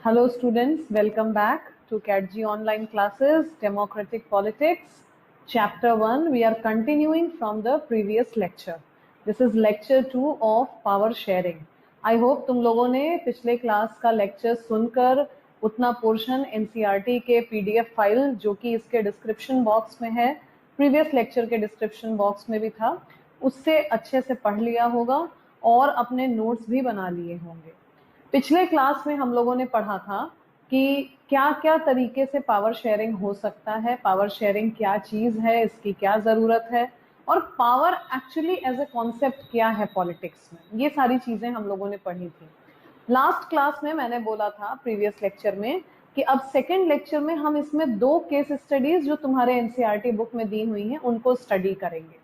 Hello students, welcome back to CATG online classes, Democratic Politics, Chapter 1. We are continuing from the previous lecture. This is lecture 2 of power sharing. I hope तुम लोगों ने पिछले class का lecture सुनकर उतना portion NCERT के PDF file जो कि इसके डिस्क्रिप्शन बॉक्स में है, प्रीवियस लेक्चर के डिस्क्रिप्शन बॉक्स में भी था, उससे अच्छे से पढ़ लिया होगा और अपने नोट्स भी बना लिए होंगे। पिछले क्लास में हम लोगों ने पढ़ा था कि क्या क्या तरीके से पावर शेयरिंग हो सकता है, पावर शेयरिंग क्या चीज है, इसकी क्या जरूरत है और power actually as a concept क्या है पॉलिटिक्स में, ये सारी चीजें हम लोगों ने पढ़ी थी। लास्ट क्लास में मैंने बोला था प्रीवियस लेक्चर में कि अब सेकेंड लेक्चर में हम इसमें दो केस स्टडीज जो तुम्हारे एनसीईआरटी बुक में दी हुई हैं उनको स्टडी करेंगे।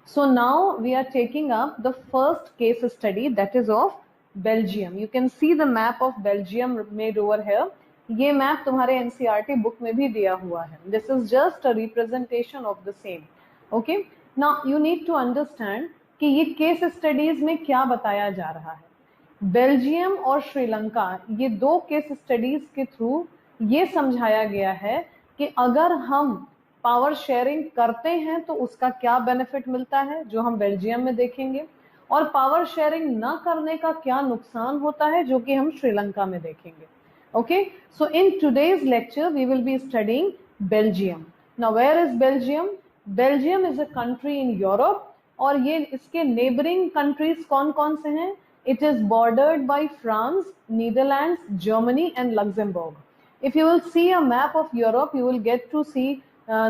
So now we are taking up the first case study that is of Belgium. You can see the map of Belgium made over here. ये मैप तुम्हारे एनसीईआरटी बुक में भी दिया हुआ है। This is just a representation of the same. Okay, now you need to understand कि ये case studies में क्या बताया जा रहा है। बेल्जियम और श्रीलंका, ये दो केस स्टडीज के थ्रू ये समझाया गया है कि अगर हम पावर शेयरिंग करते हैं तो उसका क्या बेनिफिट मिलता है, जो हम बेल्जियम में देखेंगे, और पावर शेयरिंग न करने का क्या नुकसान होता है, जो कि हम श्रीलंका में देखेंगे। Okay, so in today's lecture we will be studying Belgium. Now where is Belgium? Belgium is a country in Europe और ये इसके नेबरिंग कंट्रीज कौन कौन से हैं? It is bordered by France, Netherlands, Germany and Luxembourg. If you will see a map of Europe, you will get to see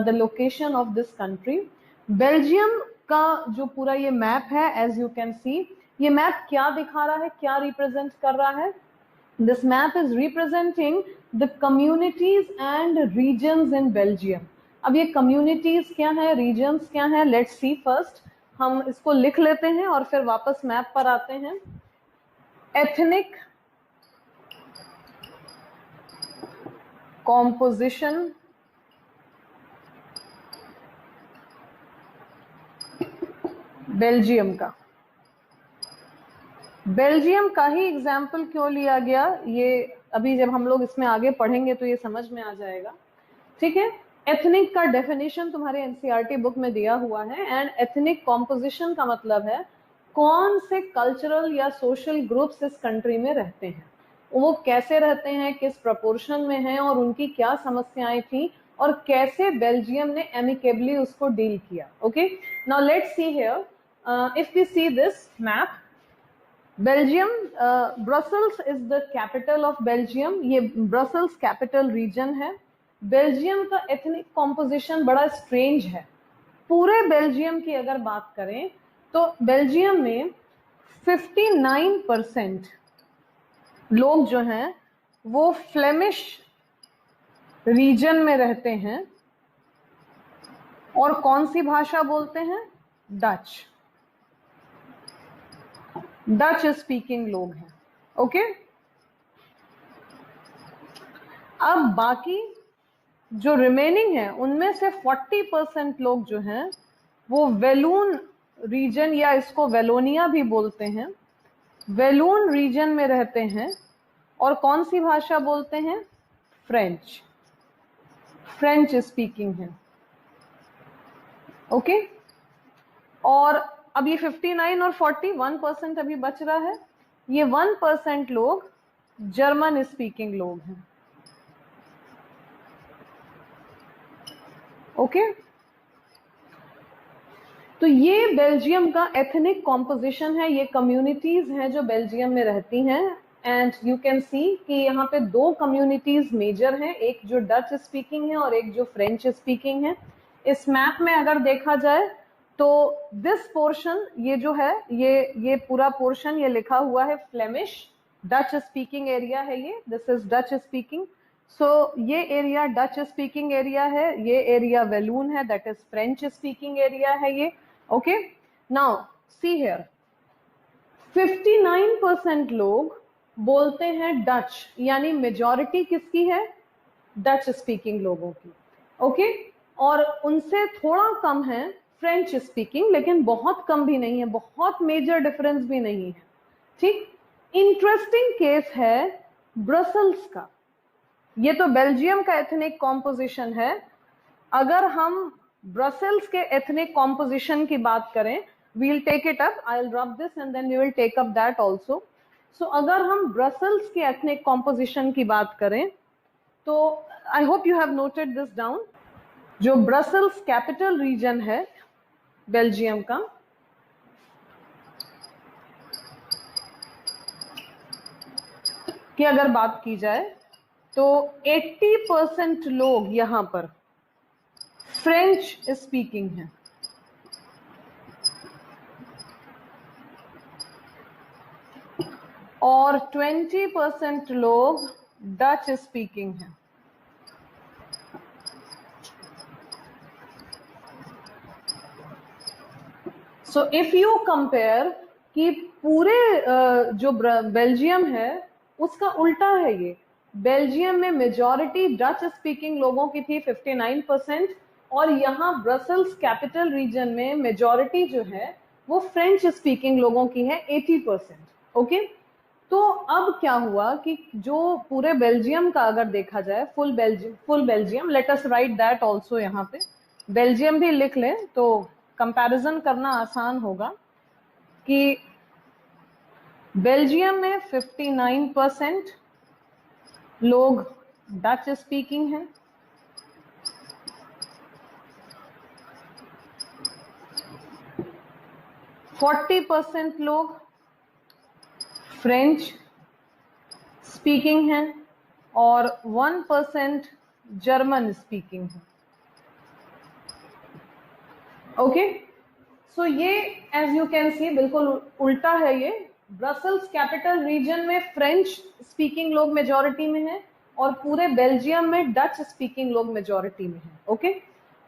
the location of this country. Belgium का जो पूरा ये मैप है, as you can see, ये map क्या दिखा रहा है, क्या रिप्रेजेंट कर रहा है? This map is representing the communities and regions in Belgium. अब ये communities क्या है, regions क्या है, let's see first. हम इसको लिख लेते हैं और फिर वापस मैप पर आते हैं। एथनिक कॉम्पोजिशन बेल्जियम का। बेल्जियम का ही एग्जाम्पल क्यों लिया गया, ये अभी जब हम लोग इसमें आगे पढ़ेंगे तो ये समझ में आ जाएगा। ठीक है, एथनिक का डेफिनेशन तुम्हारे एनसीईआरटी बुक में दिया हुआ है एंड एथनिक कॉम्पोजिशन का मतलब है कौन से कल्चरल या सोशल ग्रुप्स इस कंट्री में रहते हैं, वो कैसे रहते हैं, किस प्रपोर्शन में हैं और उनकी क्या समस्याएं थी और कैसे बेल्जियम ने एमिकेबली उसको डील किया। Okay, now let's see here, if we see this map, Belgium, Brussels is the capital of Belgium. ये ब्रसल्स कैपिटल रीजन है। बेल्जियम का एथनिक कॉम्पोजिशन बड़ा स्ट्रेंज है। पूरे बेल्जियम की अगर बात करें तो बेल्जियम में 59% लोग जो हैं वो फ्लेमिश रीजन में रहते हैं और कौन सी भाषा बोलते हैं? डच। डच स्पीकिंग लोग हैं। ओके, अब बाकी जो रिमेनिंग है उनमें से 40% लोग जो हैं वो वेलून रीजन या इसको वेलोनिया भी बोलते हैं, वेलून रीजन में रहते हैं और कौन सी भाषा बोलते हैं? फ्रेंच। फ्रेंच स्पीकिंग है। ओके, और अब ये 59 और 41% अभी बच रहा है। ये 1% लोग जर्मन स्पीकिंग लोग हैं। ओके, तो ये बेल्जियम का एथनिक कॉम्पोजिशन है, ये कम्युनिटीज हैं जो बेल्जियम में रहती हैं एंड यू कैन सी कि यहाँ पे दो कम्युनिटीज मेजर हैं, एक जो डच स्पीकिंग है और एक जो फ्रेंच स्पीकिंग है। इस मैप में अगर देखा जाए तो दिस पोर्शन, ये जो है ये पूरा पोर्शन ये लिखा हुआ है फ्लेमिश, डच स्पीकिंग एरिया है ये, दिस इज डच स्पीकिंग। सो ये एरिया डच स्पीकिंग एरिया है, ये एरिया वेलून है, that is French speaking area है ये। ओके, नाउ सी हियर, 59% लोग बोलते हैं डच, यानी मेजॉरिटी किसकी है? डच स्पीकिंग लोगों की। ओके, और उनसे थोड़ा कम है फ्रेंच स्पीकिंग, लेकिन बहुत कम भी नहीं है, बहुत मेजर डिफरेंस भी नहीं है। ठीक, इंटरेस्टिंग केस है ब्रसल्स का। ये तो बेल्जियम का एथनिक कॉम्पोजिशन है। अगर हम ब्रसेल्स के एथनिक कॉम्पोजिशन की बात करें, we'll take it up, I'll drop this and then we will take up that also. So अगर हम ब्रसेल्स के एथनिक कॉम्पोजिशन की बात करें तो I hope you have noted this down. जो ब्रसेल्स कैपिटल रीजन है बेल्जियम का, की अगर बात की जाए तो 80% लोग यहां पर फ्रेंच स्पीकिंग हैं और 20% लोग डच स्पीकिंग हैं। सो इफ यू कंपेयर कि पूरे जो बेल्जियम है उसका उल्टा है ये। बेल्जियम में मेजॉरिटी डच स्पीकिंग लोगों की थी 59%, और यहाँ ब्रसेल्स कैपिटल रीजन में मेजॉरिटी जो है वो फ्रेंच स्पीकिंग लोगों की है 80%। ओके, तो अब क्या हुआ कि जो पूरे बेल्जियम का अगर देखा जाए, full Belgium, let us right that also, यहाँ पे बेल्जियम भी लिख लें तो कंपैरिजन करना आसान होगा कि बेल्जियम में 59% लोग डच स्पीकिंग हैं, 40% लोग फ्रेंच स्पीकिंग हैं और 1% जर्मन स्पीकिंग है। ओके, सो ये एज यू कैन सी बिल्कुल उल्टा है ये। ब्रसेल्स कैपिटल रीजन में फ्रेंच स्पीकिंग लोग मेजॉरिटी में हैं और पूरे बेल्जियम में डच स्पीकिंग लोग मेजॉरिटी में हैं। ओके,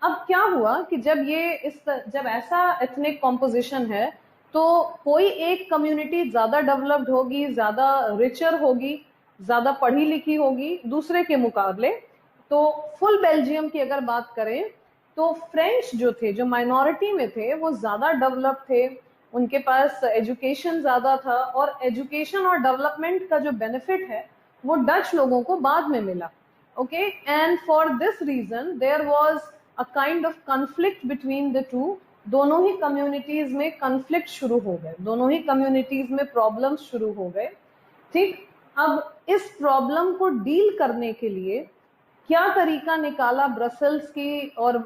अब क्या हुआ कि जब ऐसा एथनिक कॉम्पोजिशन है तो कोई एक कम्युनिटी ज्यादा डेवलप्ड होगी, ज्यादा रिचर होगी, ज्यादा पढ़ी लिखी होगी दूसरे के मुकाबले। तो फुल बेल्जियम की अगर बात करें तो फ्रेंच जो थे, जो माइनॉरिटी में थे, वो ज्यादा डेवलप थे, उनके पास एजुकेशन ज्यादा था, और एजुकेशन और डेवलपमेंट का जो बेनिफिट है वो डच लोगों को बाद में मिला। Okay, and for this reason there was a kind of conflict between the two. दोनों ही कम्युनिटीज में कॉन्फ्लिक्ट शुरू हो गए, दोनों ही कम्युनिटीज में प्रॉब्लम्स शुरू हो गए। ठीक, अब इस प्रॉब्लम को डील करने के लिए क्या तरीका निकाला ब्रसेल्स की और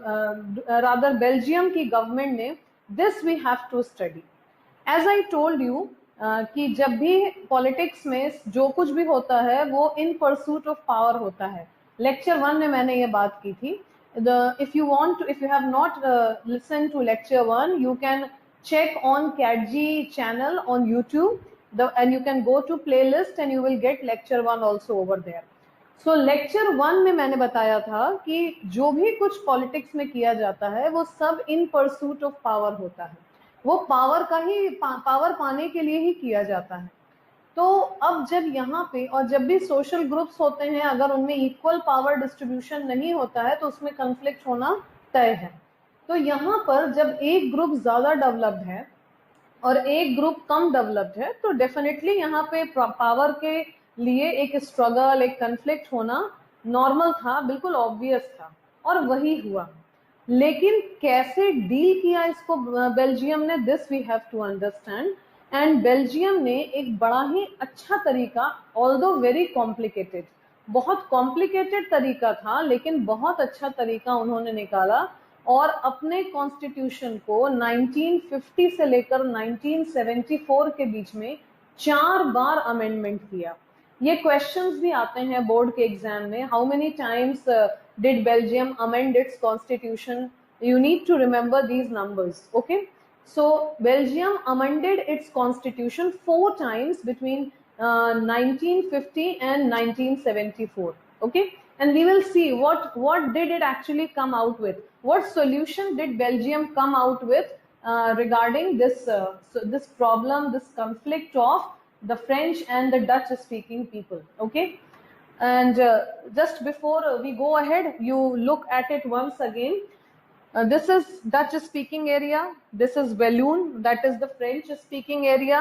रादर बेल्जियम की गवर्नमेंट ने, this we have to study. As I told you कि जब भी पॉलिटिक्स में जो कुछ भी होता है वो इन परसूट ऑफ पावर होता है। लेक्चर 1 में मैंने ये बात की थी। if you have not listened to lecture 1, you can check on CATG channel on YouTube, and you can go to playlist and you will get lecture 1 also over there. So lecture 1 में मैंने बताया था कि जो भी कुछ politics में किया जाता है वो सब इन परसूट ऑफ पावर होता है, वो पावर का ही पावर पाने के लिए ही किया जाता है। तो अब जब यहाँ पे, और जब भी सोशल ग्रुप्स होते हैं, अगर उनमें इक्वल पावर डिस्ट्रीब्यूशन नहीं होता है तो उसमें कन्फ्लिक्ट होना तय है। तो यहाँ पर जब एक ग्रुप ज्यादा डेवलप्ड है और एक ग्रुप कम डेवलप्ड है तो डेफिनेटली यहाँ पे पावर के लिए एक स्ट्रगल, एक कन्फ्लिक्ट होना नॉर्मल था, बिल्कुल ऑब्वियस था, और वही हुआ। लेकिन कैसे डील किया इसको बेल्जियम ने, this we have to understand. And Belgium ने एक बड़ा ही अच्छा तरीका, ऑल्दो वेरी कॉम्प्लिकेटेड, बहुत कॉम्प्लिकेटेड तरीका था लेकिन बहुत अच्छा तरीका उन्होंने निकाला और अपने कॉन्स्टिट्यूशन को 1950 से लेकर 1974 के बीच में 4 बार अमेंडमेंट किया। ये क्वेश्चंस भी आते हैं बोर्ड के एग्जाम में, how many times did Belgium amend its constitution? You need to remember these numbers. Okay, so Belgium amended its constitution 4 times between 1950 and 1974. Okay, and we will see what did it actually come out with, what solution did Belgium come out with regarding this this problem, this conflict of the French and the Dutch speaking people. Okay, and just before we go ahead, you look at it once again. This is Dutch speaking area, this is Walloon, that is the French speaking area,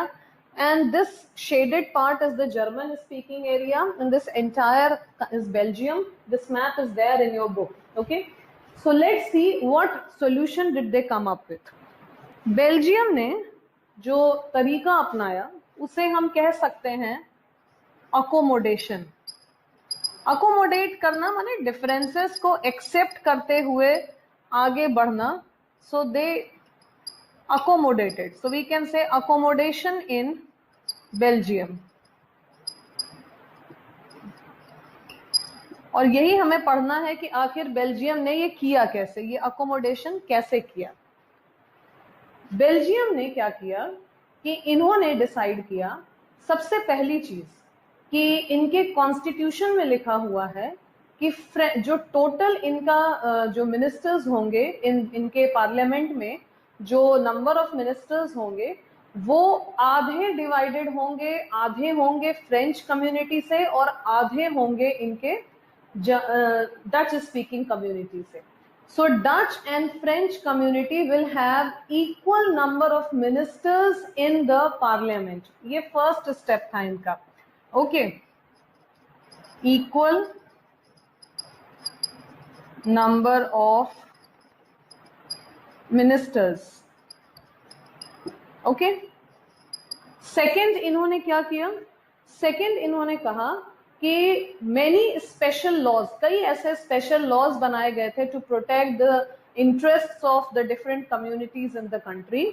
and this shaded part is the German speaking area, and this entire is Belgium. This map is there in your book. Okay, so let's see what solution did they come up with. Belgium ने जो तरीका अपनाया उसे हम कह सकते हैं accommodation. Accommodate करना माने डिफरेंसेस को एक्सेप्ट करते हुए आगे बढ़ना. सो दे accommodated. So we can say accommodation in Belgium. और यही हमें पढ़ना है कि आखिर बेल्जियम ने ये किया कैसे, ये अकोमोडेशन कैसे किया. बेल्जियम ने क्या किया कि इन्होंने डिसाइड किया, सबसे पहली चीज कि इनके कॉन्स्टिट्यूशन में लिखा हुआ है कि जो टोटल इनका जो मिनिस्टर्स होंगे इनके पार्लियामेंट में, जो नंबर ऑफ मिनिस्टर्स होंगे वो आधे डिवाइडेड होंगे, आधे होंगे फ्रेंच कम्युनिटी से और आधे होंगे इनके डच स्पीकिंग कम्युनिटी से. So Dutch and French community will have equal number of ministers in the parliament. ये first step था इनका. Okay. Equal number of ministers. Okay. Second इन्होंने क्या किया? Second इन्होंने कहा कि many special laws, कई ऐसे special laws बनाए गए थे to protect the interests of the different communities in the country.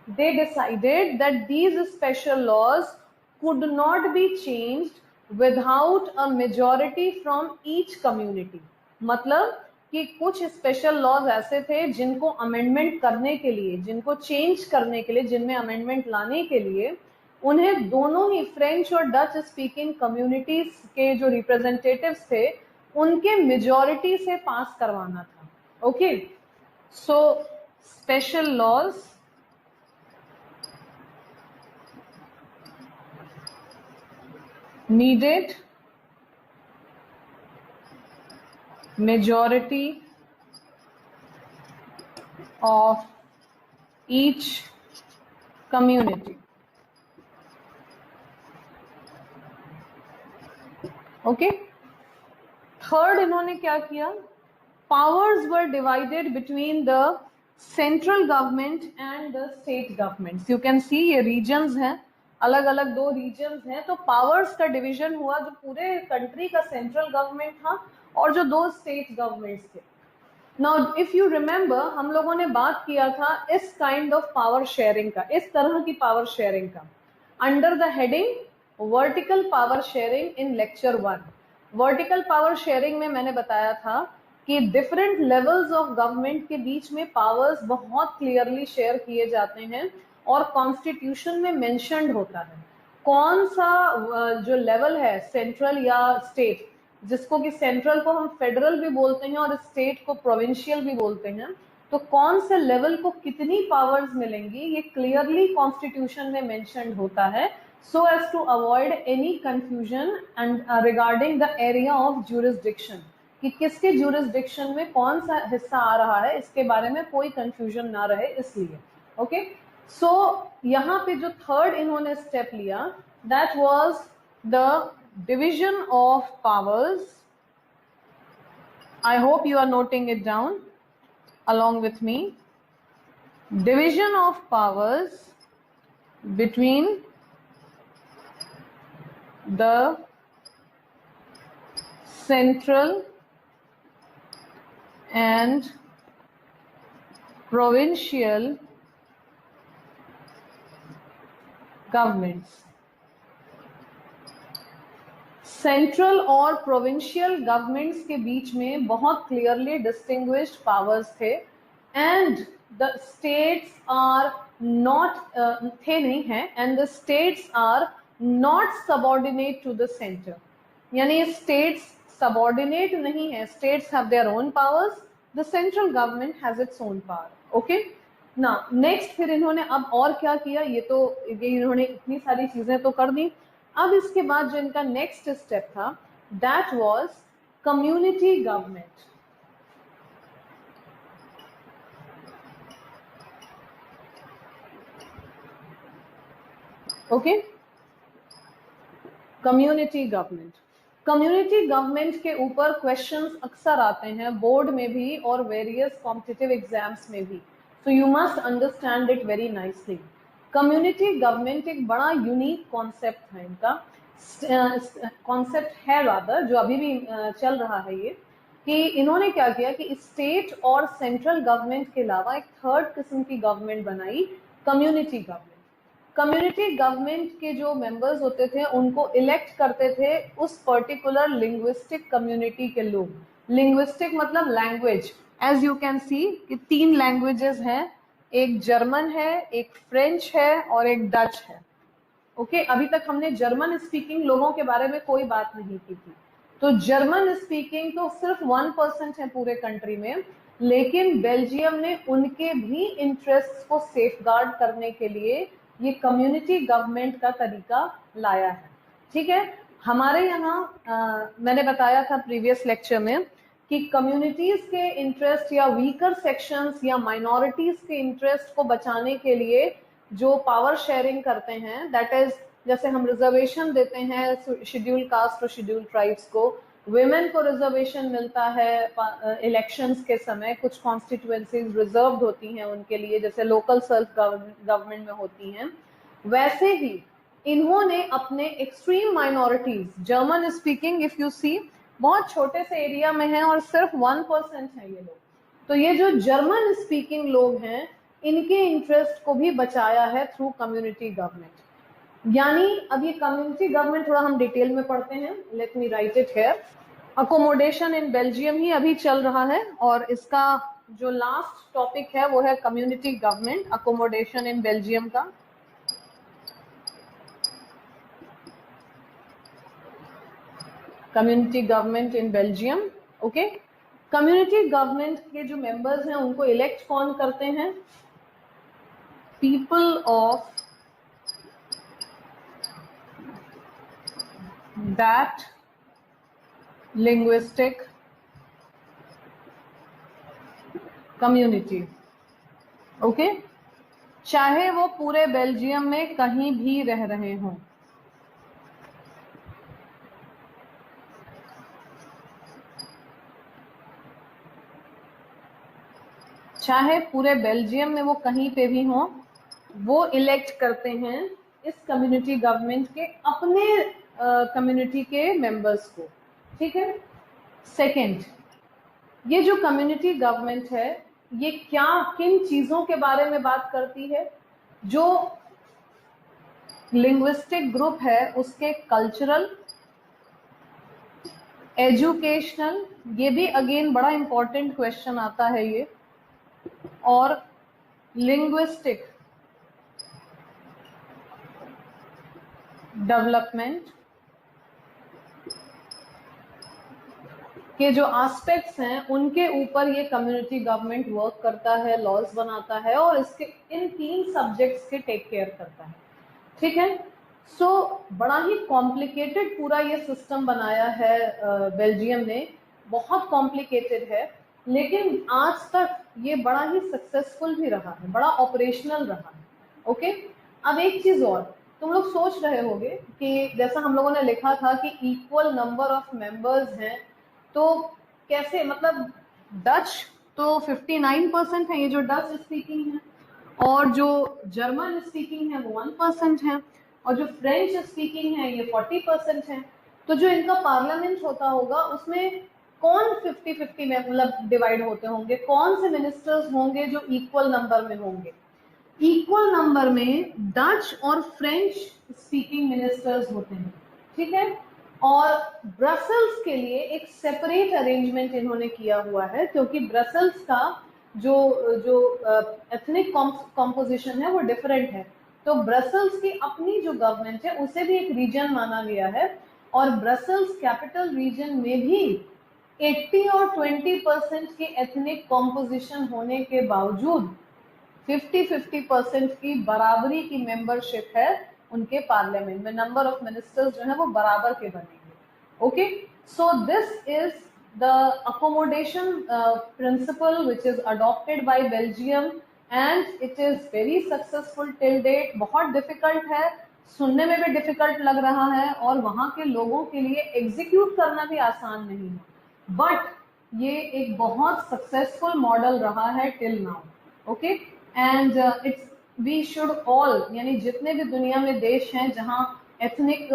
They decided that these special laws could not be changed without a majority from each community. मतलब कि कुछ special laws ऐसे थे जिनको amendment करने के लिए, जिनको चेंज करने के लिए, जिनमें अमेंडमेंट लाने के लिए उन्हें दोनों ही फ्रेंच और डच स्पीकिंग कम्युनिटीज के जो रिप्रेजेंटेटिव्स थे उनके मेजॉरिटी से पास करवाना था. Okay, so special laws needed majority of each community. Okay. Third इन्होंने क्या किया, powers were divided between the central government and the state governments. You can see ये रीजन्स हैं, अलग अलग दो रीजन्स हैं, तो पावर्स का डिवीजन हुआ. जो पूरे कंट्री का सेंट्रल गवर्नमेंट था और जो दो स्टेट गवर्नमेंट्स थे. नाउ इफ यू रिमेंबर हम लोगों ने बात किया था इस काइंड ऑफ पावर शेयरिंग का, इस तरह की पावर शेयरिंग का, under the heading vertical power sharing in lecture 1. Vertical power sharing में मैंने बताया था कि डिफरेंट लेवल्स ऑफ गवर्नमेंट के बीच में पावर्स बहुत क्लियरली शेयर किए जाते हैं और कॉन्स्टिट्यूशन में मेंशन्ड होता है कौन सा जो लेवल है, सेंट्रल या स्टेट, जिसको कि सेंट्रल को हम फेडरल भी बोलते हैं और स्टेट को प्रोविंशियल भी बोलते हैं, तो कौन से लेवल को कितनी पावर्स मिलेंगी ये क्लियरली कॉन्स्टिट्यूशन में मेंशन्ड होता है, so as to avoid any confusion and regarding the area of jurisdiction, कि किसके jurisdiction में कौन सा हिस्सा आ रहा है, इसके बारे में कोई confusion ना रहे इसलिए. ओके, सो यहाँ पे जो थर्ड इन्होंने स्टेप लिया that was the division of powers. I hope you are noting it down along with me. Division of powers between the central and provincial governments. Central और प्रोविंशियल गवर्नमेंट्स के बीच में बहुत क्लियरली डिस्टिंग्विश्ड पावर्स थे and the states are not थे नहीं हैं and the states are not subordinate to the centre. यानी स्टेट्स सबऑर्डिनेट नहीं है, states have their own powers, the central government has its own power. Okay ना, next फिर इन्होंने अब और क्या किया, ये इन्होंने इतनी सारी चीजें तो कर दी. अब इसके बाद जो इनका नेक्स्ट स्टेप था that was community government. Okay, community government. Community government के ऊपर क्वेश्चंस अक्सर आते हैं बोर्ड में भी और वेरियस कॉम्पिटिटिव एग्जाम्स में भी, so you must understand it very nicely. Community government एक बड़ा यूनिक कॉन्सेप्ट है, इनका कॉन्सेप्ट है रादर, जो अभी भी चल रहा है ये, कि इन्होंने क्या किया कि स्टेट और सेंट्रल गवर्नमेंट के अलावा एक थर्ड किस्म की गवर्नमेंट बनाई, कम्युनिटी गवर्नमेंट। कम्युनिटी गवर्नमेंट के जो मेंबर्स होते थे उनको इलेक्ट करते थे उस पर्टिकुलर लिंग्विस्टिक कम्युनिटी के लोग। लिंग्विस्टिक मतलब language, as you can see कि 3 लैंग्वेजेस हैं, एक जर्मन है, एक फ्रेंच है और एक डच है। ओके, अभी तक हमने जर्मन स्पीकिंग लोगों के बारे में कोई बात नहीं की थी। तो जर्मन स्पीकिंग तो सिर्फ 1% है पूरे कंट्री में, लेकिन बेल्जियम ने उनके भी इंटरेस्ट को सेफगार्ड करने के लिए ये कम्युनिटी गवर्नमेंट का तरीका लाया है। ठीक है, हमारे यहाँ मैंने बताया था प्रीवियस लेक्चर में कि कम्युनिटीज के इंटरेस्ट या वीकर सेक्शंस या माइनॉरिटीज के इंटरेस्ट को बचाने के लिए जो पावर शेयरिंग करते हैं, दैट इज जैसे हम रिजर्वेशन देते हैं शेड्यूल कास्ट और शेड्यूल ट्राइब्स को, विमेन को रिजर्वेशन मिलता है इलेक्शंस के समय, कुछ कॉन्स्टिट्यूएंसीज रिजर्व्ड होती हैं उनके लिए, जैसे लोकल सेल्फ गवर्नमेंट में होती हैं। वैसे ही इन्होंने अपने extreme minorities, German speaking if you see बहुत छोटे से एरिया में है और सिर्फ 1% है ये लोग, तो ये जो जर्मन स्पीकिंग लोग हैं इनके इंटरेस्ट को भी बचाया है थ्रू कम्युनिटी गवर्नमेंट। यानी अब ये कम्युनिटी गवर्नमेंट थोड़ा हम डिटेल में पढ़ते हैं, let me write it here. Accommodation in Belgium ही अभी चल रहा है और इसका जो लास्ट टॉपिक है वो है community government, accommodation in Belgium का। Community government in Belgium. Okay, community government के जो मेंबर्स हैं उनको इलेक्ट कौन करते हैं? People of that linguistic community. Okay, चाहे वो पूरे बेल्जियम में कहीं भी रह रहे हों। चाहे पूरे बेल्जियम में वो कहीं पे भी हों, वो इलेक्ट करते हैं इस कम्युनिटी गवर्नमेंट के अपने कम्युनिटी के मेंबर्स को। ठीक है, सेकंड, ये जो कम्युनिटी गवर्नमेंट है ये क्या किन चीजों के बारे में बात करती है? जो लिंग्विस्टिक ग्रुप है उसके कल्चरल, एजुकेशनल, ये भी अगेन बड़ा इंपॉर्टेंट क्वेश्चन आता है ये, और लिंग्विस्टिक डेवलपमेंट के जो एस्पेक्ट्स हैं उनके ऊपर ये कम्युनिटी गवर्नमेंट वर्क करता है, लॉज बनाता है और इसके इन 3 सब्जेक्ट्स के टेक केयर करता है। ठीक है, सो बड़ा ही कॉम्प्लिकेटेड पूरा ये सिस्टम बनाया है बेल्जियम ने, बहुत कॉम्प्लिकेटेड है, लेकिन आज तक ये बड़ा ही सक्सेसफुल भी रहा है, बड़ा ऑपरेशनल रहा है। ओके, अब एक चीज और, तुम लोग सोच रहे होंगे कि जैसा हम लोगों ने लिखा था कि इक्वल नंबर ऑफ मेंबर्स हैं, तो कैसे, मतलब डच तो 59% है, ये जो डच स्पीकिंग है, और जो जर्मन स्पीकिंग है वो 1% है, और जो फ्रेंच स्पीकिंग है ये 40% है। तो जो इनका पार्लियामेंट होता होगा उसमें कौन 50-50 में मतलब डिवाइड होते होंगे, कौन से मिनिस्टर्स होंगे जो इक्वल नंबर में होंगे? इक्वल नंबर में डच और फ्रेंच स्पीकिंग मिनिस्टर्स होते हैं। ठीक है, और ब्रसल्स के लिए एक सेपरेट अरेंजमेंट इन्होंने किया हुआ है, क्योंकि ब्रसल्स का जो जो एथनिक कॉम्पोजिशन है वो डिफरेंट है, तो ब्रसल्स की अपनी जो गवर्नमेंट है उसे भी एक रीजन माना गया है, और ब्रसल्स कैपिटल रीजन में भी 80 और 20% की एथनिक कॉम्पोजिशन होने के बावजूद 50-50% की बराबरी की मेंबरशिप है उनके पार्लियामेंट में, नंबर ऑफ मिनिस्टर्स जो है वो बराबर के बनेंगे। Okay, so this is the accommodation principle which is adopted by Belgium and it is very successful till date. बहुत डिफिकल्ट है सुनने में भी डिफिकल्ट लग रहा है और वहां के लोगों के लिए एग्जीक्यूट करना भी आसान नहीं है, बट ये एक बहुत सक्सेसफुल मॉडल रहा है till now. Okay, and it's we should all, यानी जितने भी दुनिया में देश हैं जहां एथनिक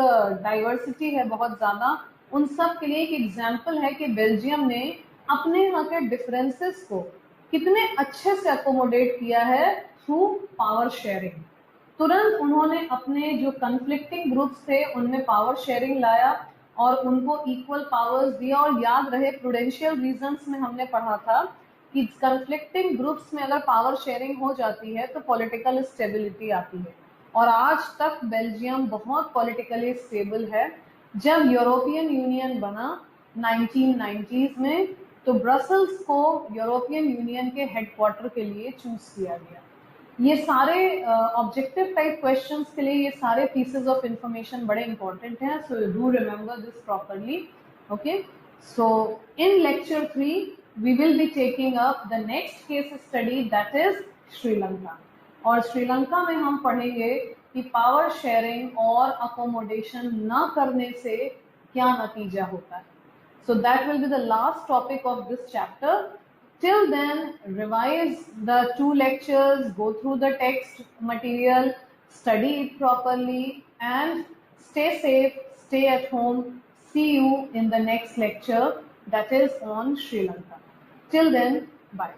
डाइवर्सिटी है बहुत ज्यादा, उन सब के लिए एक एग्जाम्पल है कि बेल्जियम ने अपने यहाँ के डिफरेंसेस को कितने अच्छे से अकोमोडेट किया है थ्रू पावर शेयरिंग। तुरंत उन्होंने अपने जो कन्फ्लिक्टिंग ग्रुप्स थे उनमें पावर शेयरिंग लाया और उनको इक्वल पावर्स दिया। और याद रहे प्रूडेंशियल रीजंस में हमने पढ़ा था कि कन्फ्लिक्टिंग ग्रुप्स में अगर पावर शेयरिंग हो जाती है तो पॉलिटिकल स्टेबिलिटी आती है, और आज तक बेल्जियम बहुत पॉलिटिकली स्टेबल है। जब यूरोपियन यूनियन बना 1990s में, तो ब्रसल्स को यूरोपियन यूनियन के हेडक्वार्टर के लिए चूज किया गया। ये सारे ऑब्जेक्टिव टाइप क्वेश्चंस के लिए ये सारे पीसेस ऑफ इंफॉर्मेशन बड़े इंपॉर्टेंट हैं, so do remember this properly. Okay, so in lecture 3 we will be taking up the next case study, that is Sri Lanka. और श्रीलंका में हम पढ़ेंगे कि पावर शेयरिंग और अकोमोडेशन न करने से क्या नतीजा होता है। So that will be the last topic of this chapter. Till then, revise the 2 lectures, go through the text material, study it properly, and stay safe, stay at home. See you in the next lecture, that is on Sri Lanka. Till then, bye.